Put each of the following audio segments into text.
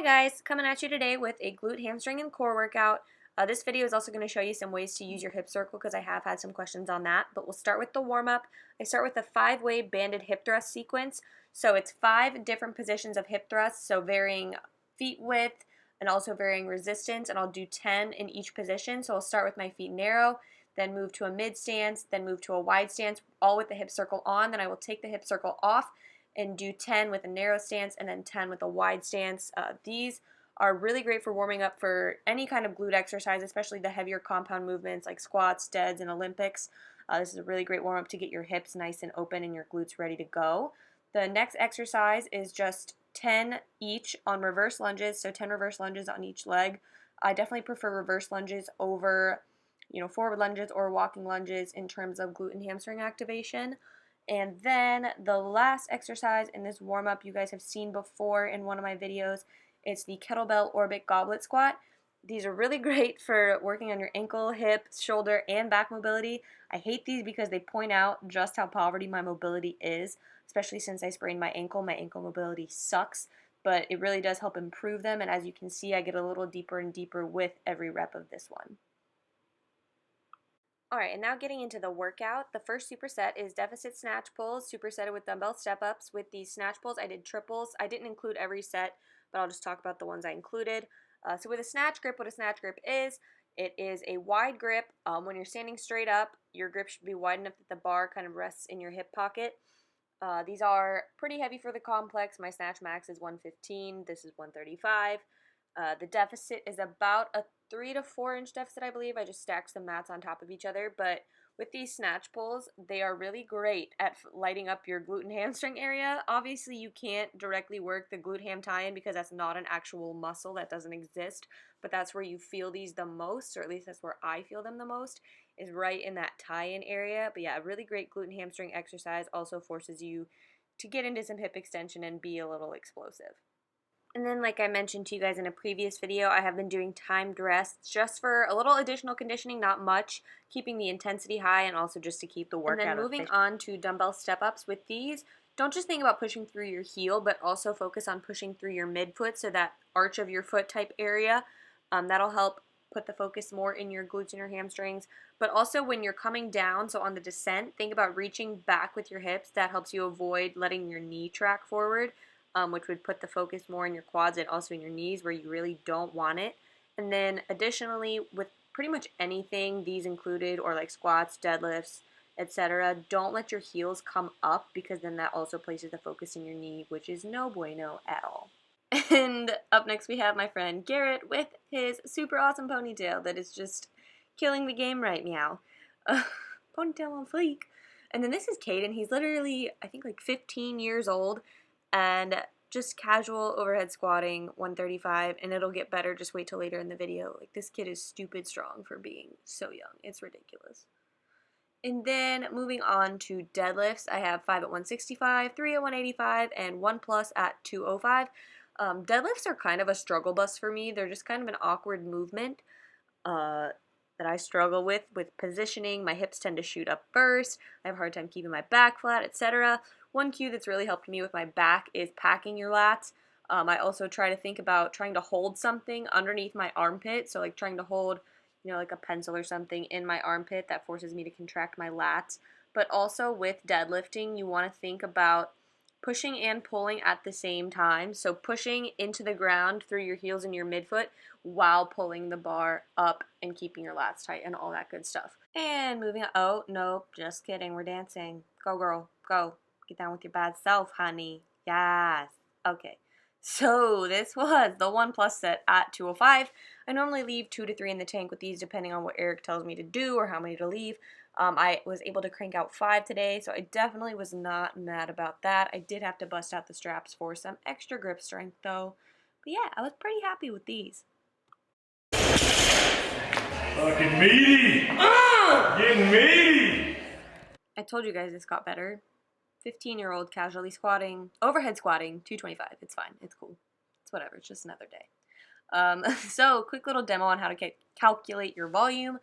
Hi guys, coming at you today with a glute, hamstring, and core workout. This video is also going to show you some ways to use your hip circle because I have had some questions on that. But we'll start with the warm-up. I start with a 5-way banded hip thrust sequence. So it's 5 different positions of hip thrusts, so varying feet width and also varying resistance, and I'll do 10 in each position. So I'll start with my feet narrow, then move to a mid stance, then move to a wide stance, all with the hip circle on. Then I will take the hip circle off and do 10 with a narrow stance and then 10 with a wide stance. These are really great for warming up for any kind of glute exercise, especially the heavier compound movements like squats, deads, and Olympics. This is a really great warm-up to get your hips nice and open and your glutes ready to go. The next exercise is just 10 each on reverse lunges, so 10 reverse lunges on each leg. I definitely prefer reverse lunges over, forward lunges or walking lunges in terms of glute and hamstring activation. And then the last exercise in this warm-up you guys have seen before in one of my videos. It's the kettlebell orbit goblet squat. These are really great for working on your ankle, hip, shoulder, and back mobility. I hate these because they point out just how poverty my mobility is, especially since I sprained my ankle. My ankle mobility sucks, but it really does help improve them. And as you can see, I get a little deeper and deeper with every rep of this one. Alright, and now getting into the workout, the first superset is deficit snatch pulls, supersetted with dumbbell step-ups. With these snatch pulls, I did triples. I didn't include every set, but I'll just talk about the ones I included. So with a snatch grip, what a snatch grip is, it is a wide grip. When you're standing straight up, your grip should be wide enough that the bar kind of rests in your hip pocket. These are pretty heavy for the complex. My snatch max is 115. This is 135. The deficit is about a 3 to 4 inch deficit, I believe. I just stacked some mats on top of each other. But with these snatch pulls, they are really great at lighting up your glute and hamstring area. Obviously, you can't directly work the glute ham tie-in because that's not an actual muscle that doesn't exist. But that's where you feel these the most, or at least that's where I feel them the most, is right in that tie-in area. But yeah, a really great glute and hamstring exercise. Also forces you to get into some hip extension and be a little explosive. And then, like I mentioned to you guys in a previous video, I have been doing timed rests just for a little additional conditioning, not much, keeping the intensity high and also just to keep the workout efficient. And then moving on to dumbbell step-ups. With these, don't just think about pushing through your heel, but also focus on pushing through your midfoot, so that arch of your foot type area. That'll help put the focus more in your glutes and your hamstrings. But also when you're coming down, so on the descent, think about reaching back with your hips. That helps you avoid letting your knee track forward. Which would put the focus more in your quads and also in your knees where you really don't want it. And then additionally, with pretty much anything, these included, or like squats, deadlifts, etc., don't let your heels come up because then that also places the focus in your knee, which is no bueno at all. And up next we have my friend Garrett with his super awesome ponytail that is just killing the game right meow. Ponytail on fleek. And then this is Caden. He's literally, I think, like 15 years old. And just casual overhead squatting, 135, and it'll get better. Just wait till later in the video. Like, this kid is stupid strong for being so young. It's ridiculous. And then moving on to deadlifts, I have 5 at 165, 3 at 185, and 1 plus at 205. Deadlifts are kind of a struggle bus for me. They're just kind of an awkward movement that I struggle with positioning. My hips tend to shoot up first. I have a hard time keeping my back flat, etc. One cue that's really helped me with my back is packing your lats. I also try to think about trying to hold something underneath my armpit. So like trying to hold, like a pencil or something in my armpit that forces me to contract my lats. But also with deadlifting, you want to think about pushing and pulling at the same time. So pushing into the ground through your heels and your midfoot while pulling the bar up and keeping your lats tight and all that good stuff. And moving on. Oh, nope, just kidding. We're dancing. Go, girl. Go. Get down with your bad self, honey. Yes. Okay. So this was the 1 plus set at 205. I normally leave 2 to 3 in the tank with these depending on what Eric tells me to do or how many to leave. I was able to crank out 5 today, so I definitely was not mad about that. I did have to bust out the straps for some extra grip strength though. But yeah, I was pretty happy with these. Fucking meaty! Getting meaty! I told you guys this got better. 15-year-old casually squatting, overhead squatting, 225. It's fine. It's cool. It's whatever. It's just another day. So quick little demo on how to calculate your volume.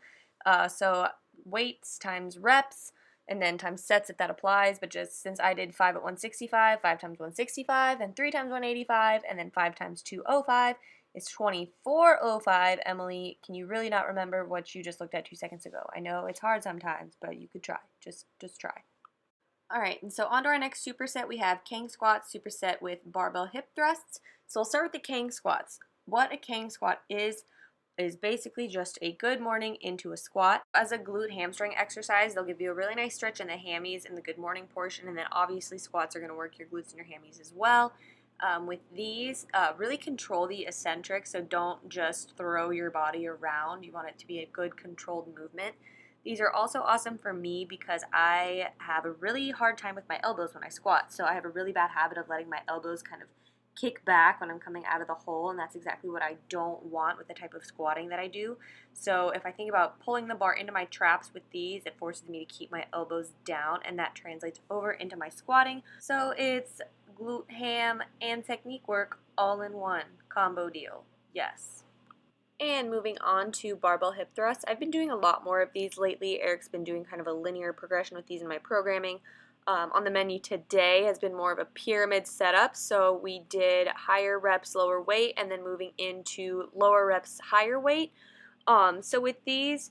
So weights times reps. and then times sets if that applies, but just since I did 5 at 165, 5 times 165, and 3 times 185, and then 5 times 205 is 2405. Emily, can you really not remember what you just looked at 2 seconds ago? I know it's hard sometimes, but you could try. Just try. All right, and so on to our next superset, we have Kang squats superset with barbell hip thrusts. So we'll start with the Kang squats. What a Kang squat is basically just a good morning into a squat. As a glute hamstring exercise, they'll give you a really nice stretch in the hammies in the good morning portion, and then obviously squats are going to work your glutes and your hammies as well. With these, really control the eccentric, so don't just throw your body around. You want it to be a good controlled movement. These are also awesome for me because I have a really hard time with my elbows when I squat. So I have a really bad habit of letting my elbows kind of kick back when I'm coming out of the hole, and that's exactly what I don't want with the type of squatting that I do. So if I think about pulling the bar into my traps with these, it forces me to keep my elbows down, and that translates over into my squatting. So it's glute, ham, and technique work all in one combo deal. Yes. And moving on to barbell hip thrusts, I've been doing a lot more of these lately. Eric's been doing kind of a linear progression with these in my programming. On the menu today has been more of a pyramid setup, so we did higher reps, lower weight, and then moving into lower reps, higher weight. So with these,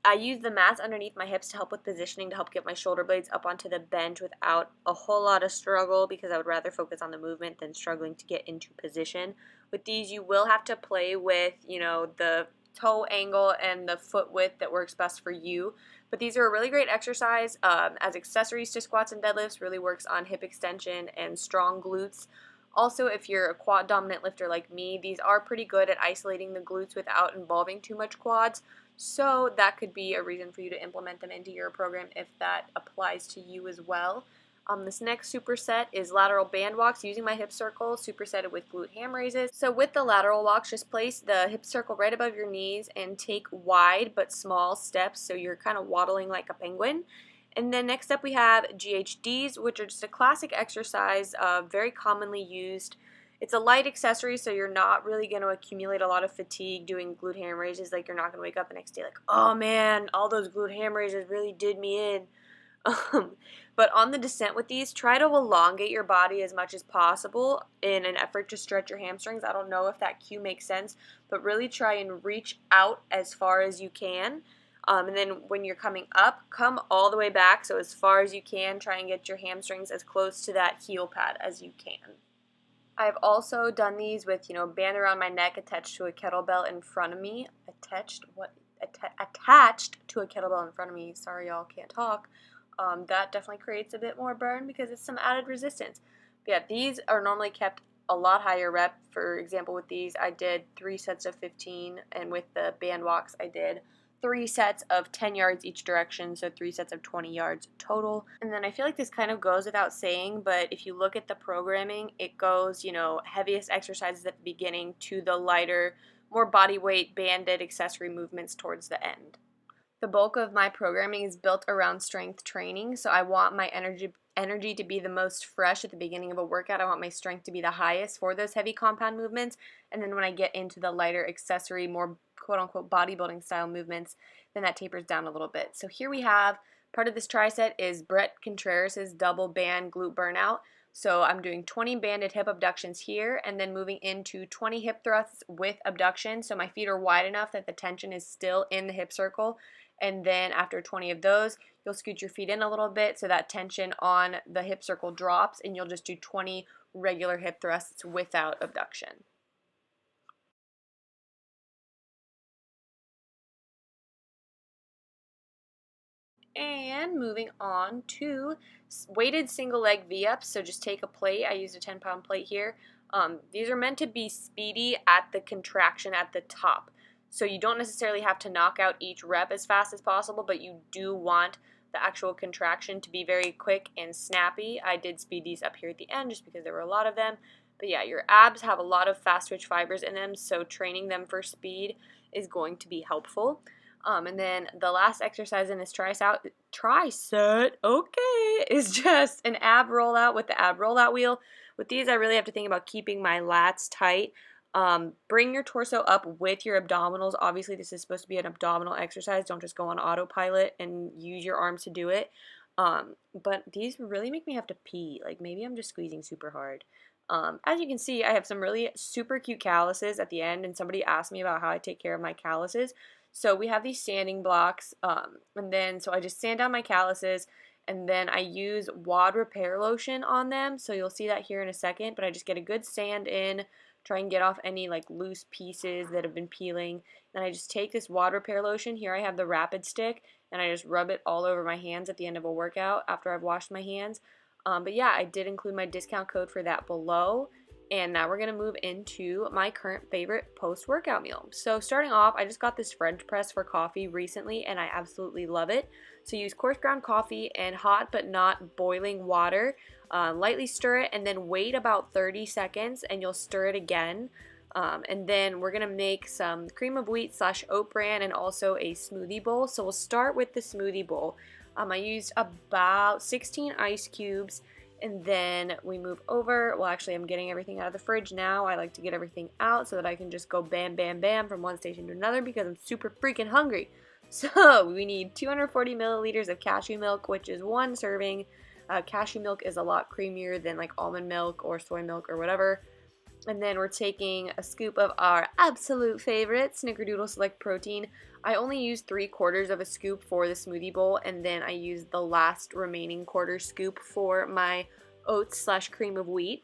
I use the mats underneath my hips to help with positioning, to help get my shoulder blades up onto the bench without a whole lot of struggle, because I would rather focus on the movement than struggling to get into position. With these, you will have to play with, the toe angle and the foot width that works best for you. But these are a really great exercise as accessories to squats and deadlifts. Really works on hip extension and strong glutes. Also, if you're a quad dominant lifter like me, these are pretty good at isolating the glutes without involving too much quads. So that could be a reason for you to implement them into your program if that applies to you as well. This next superset is lateral band walks using my hip circle, supersetted with glute ham raises. So with the lateral walks, just place the hip circle right above your knees and take wide but small steps, so you're kind of waddling like a penguin. And then next up we have GHDs, which are just a classic exercise, very commonly used. It's a light accessory, so you're not really going to accumulate a lot of fatigue doing glute ham raises. Like, you're not going to wake up the next day like, oh man, all those glute ham raises really did me in. But on the descent with these, try to elongate your body as much as possible in an effort to stretch your hamstrings. I don't know if that cue makes sense, but really try and reach out as far as you can. And then when you're coming up, come all the way back. So as far as you can, try and get your hamstrings as close to that heel pad as you can. I've also done these with, band around my neck attached to a kettlebell in front of me. Attached to a kettlebell in front of me. Sorry, y'all, can't talk. That definitely creates a bit more burn because it's some added resistance. But yeah, these are normally kept a lot higher rep. For example, with these, I did 3 sets of 15, and with the band walks, I did 3 sets of 10 yards each direction, so 3 sets of 20 yards total. And then I feel like this kind of goes without saying, but if you look at the programming, it goes, heaviest exercises at the beginning to the lighter, more body weight, banded accessory movements towards the end. The bulk of my programming is built around strength training, so I want my energy to be the most fresh at the beginning of a workout. I want my strength to be the highest for those heavy compound movements, and then when I get into the lighter accessory, more quote-unquote bodybuilding style movements, then that tapers down a little bit. So here we have, part of this triset is Brett Contreras' double band glute burnout. So I'm doing 20 banded hip abductions here, and then moving into 20 hip thrusts with abduction. So my feet are wide enough that the tension is still in the hip circle. And then after 20 of those, you'll scoot your feet in a little bit so that tension on the hip circle drops, and you'll just do 20 regular hip thrusts without abduction. And moving on to weighted single leg V-ups. So just take a plate. I used a 10-pound plate here. These are meant to be speedy at the contraction at the top. So you don't necessarily have to knock out each rep as fast as possible, but you do want the actual contraction to be very quick and snappy. I did speed these up here at the end just because there were a lot of them. But yeah, your abs have a lot of fast twitch fibers in them, so training them for speed is going to be helpful. And then the last exercise in this tricep, is just an ab rollout with the ab rollout wheel. With these, I really have to think about keeping my lats tight. Bring your torso up with your abdominals. Obviously, this is supposed to be an abdominal exercise. Don't just go on autopilot and use your arms to do it. But these really make me have to pee. Like, maybe I'm just squeezing super hard. As you can see, I have some really super cute calluses at the end, and somebody asked me about how I take care of my calluses. So we have these sanding blocks, and then so I just sand down my calluses, and then I use WOD repair lotion on them. So you'll see that here in a second, but I just get a good sand in, try and get off any like loose pieces that have been peeling. And I just take this WOD repair lotion. Here I have the rapid stick, and I just rub it all over my hands at the end of a workout after I've washed my hands. But yeah, I did include my discount code for that below. And now we're going to move into my current favorite post-workout meal. So starting off, I just got this French press for coffee recently, and I absolutely love it. So use coarse ground coffee and hot but not boiling water. Lightly stir it and then wait about 30 seconds and you'll stir it again. And then we're going to make some cream of wheat / oat bran and also a smoothie bowl. So we'll start with the smoothie bowl. I used about 16 ice cubes, and then we move over. Well, actually, I'm getting everything out of the fridge now. I like to get everything out so that I can just go bam, bam, bam from one station to another because I'm super freaking hungry. So we need 240 milliliters of cashew milk, which is 1 serving. Cashew milk is a lot creamier than like almond milk or soy milk or whatever. And then we're taking a scoop of our absolute favorite Snickerdoodle Select Protein. I only use 3/4 of a scoop for the smoothie bowl, and then I use the last remaining quarter scoop for my oats / cream of wheat.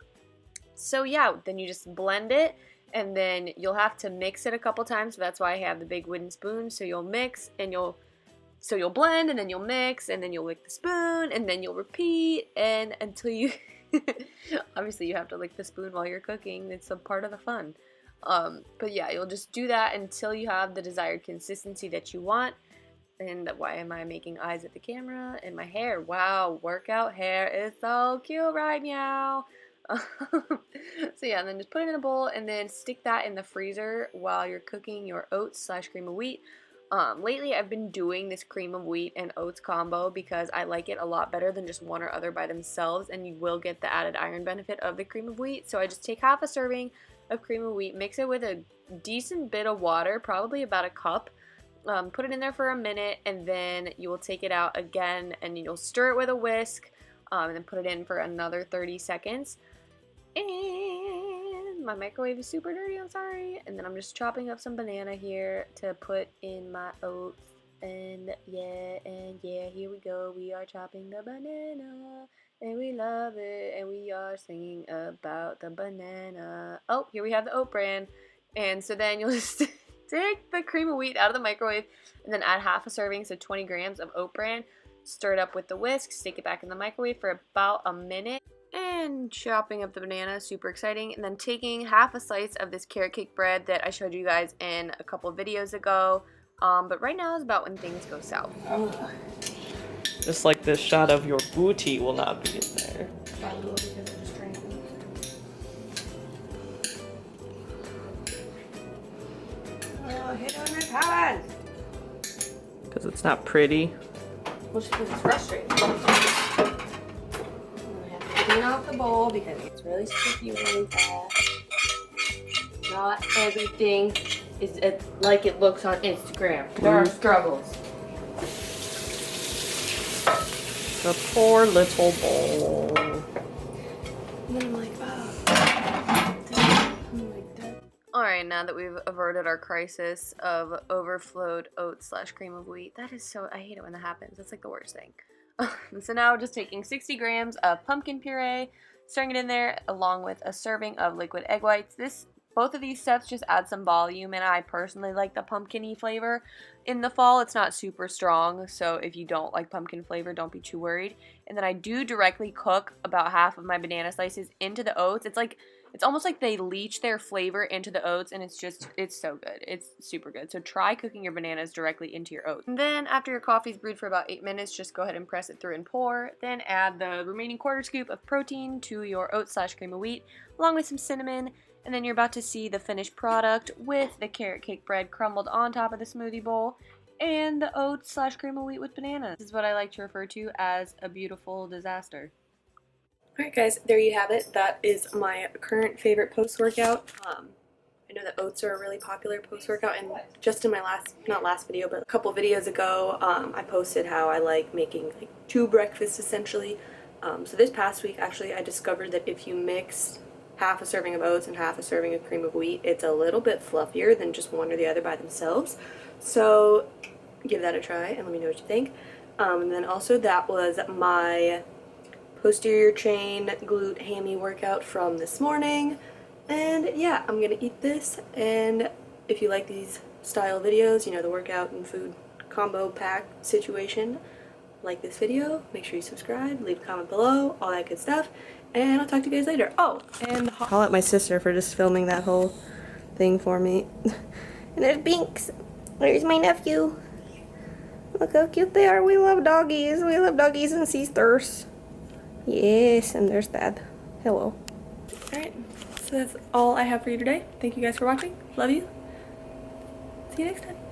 So yeah, then you just blend it, and then you'll have to mix it a couple times. So that's why I have the big wooden spoon. So you'll mix and you'll blend, and then you'll mix, and then you'll lick the spoon, and then you'll repeat, and until you obviously you have to lick the spoon while you're cooking. It's a part of the fun. But yeah, you'll just do that until you have the desired consistency that you want. And why am I making eyes at the camera? And my hair, wow, workout hair is so cute right now. So yeah, and then just put it in a bowl and then stick that in the freezer while you're cooking your oats / cream of wheat. Lately I've been doing this cream of wheat and oats combo because I like it a lot better than just one or other by themselves, and you will get the added iron benefit of the cream of wheat. So I just take half a serving of cream of wheat, mix it with a decent bit of water, probably about a cup, put it in there for a minute, and then you will take it out again and you'll stir it with a whisk, and then put it in for another 30 seconds. And my microwave is super dirty, I'm sorry. And then I'm just chopping up some banana here to put in my oats. And yeah, here we go. We are chopping the banana, and we love it, and we are singing about the banana. Oh, here we have the oat bran. And so then you'll just take the cream of wheat out of the microwave and then add half a serving, so 20 grams of oat bran. Stir it up with the whisk, stick it back in the microwave for about a minute. And chopping up the banana, super exciting. And then taking half a slice of this carrot cake bread that I showed you guys in a couple of videos ago. But right now is about when things go south. Oh. Just like this shot of your booty will not be in there. Oh, hit on your pad. Because it's not pretty. Well, just because it's frustrating. Clean off the bowl because it's really sticky really fast. Not everything is like it looks on Instagram. There are struggles. The poor little bowl. And then I'm like, oh. Alright, now that we've averted our crisis of overflowed oats / cream of wheat, that is so, I hate it when that happens. That's like the worst thing. So now we're just taking 60 grams of pumpkin puree, stirring it in there along with a serving of liquid egg whites. Both of these steps just add some volume, and I personally like the pumpkin-y flavor. In the fall, it's not super strong, so if you don't like pumpkin flavor, don't be too worried. And then I do directly cook about half of my banana slices into the oats. It's almost like they leach their flavor into the oats, and it's so good. It's super good. So try cooking your bananas directly into your oats. And then after your coffee's brewed for about 8 minutes, just go ahead and press it through and pour. Then add the remaining quarter scoop of protein to your oats / cream of wheat, along with some cinnamon. And then you're about to see the finished product with the carrot cake bread crumbled on top of the smoothie bowl and the oats / cream of wheat with bananas. This is what I like to refer to as a beautiful disaster. Alright guys, there you have it. That is my current favorite post-workout. I I know that oats are a really popular post-workout, and just in my not last video, but a couple videos ago, I posted how I like making like 2 breakfasts essentially. So this past week, actually, I discovered that if you mix half a serving of oats and half a serving of cream of wheat, it's a little bit fluffier than just one or the other by themselves. So give that a try and let me know what you think. And then also that was my posterior chain glute hammy workout from this morning. And yeah, I'm gonna eat this, and if you like these style videos, you know, the workout and food combo pack situation, like this video, make sure you subscribe, leave a comment below, all that good stuff, and I'll talk to you guys later. Oh, and call out my sister for just filming that whole thing for me. And there's Binks. There's my nephew. Look how cute they are. We love doggies. We love doggies and sisters. Yes, and there's Dad. Hello. Alright, so that's all I have for you today. Thank you guys for watching. Love you. See you next time.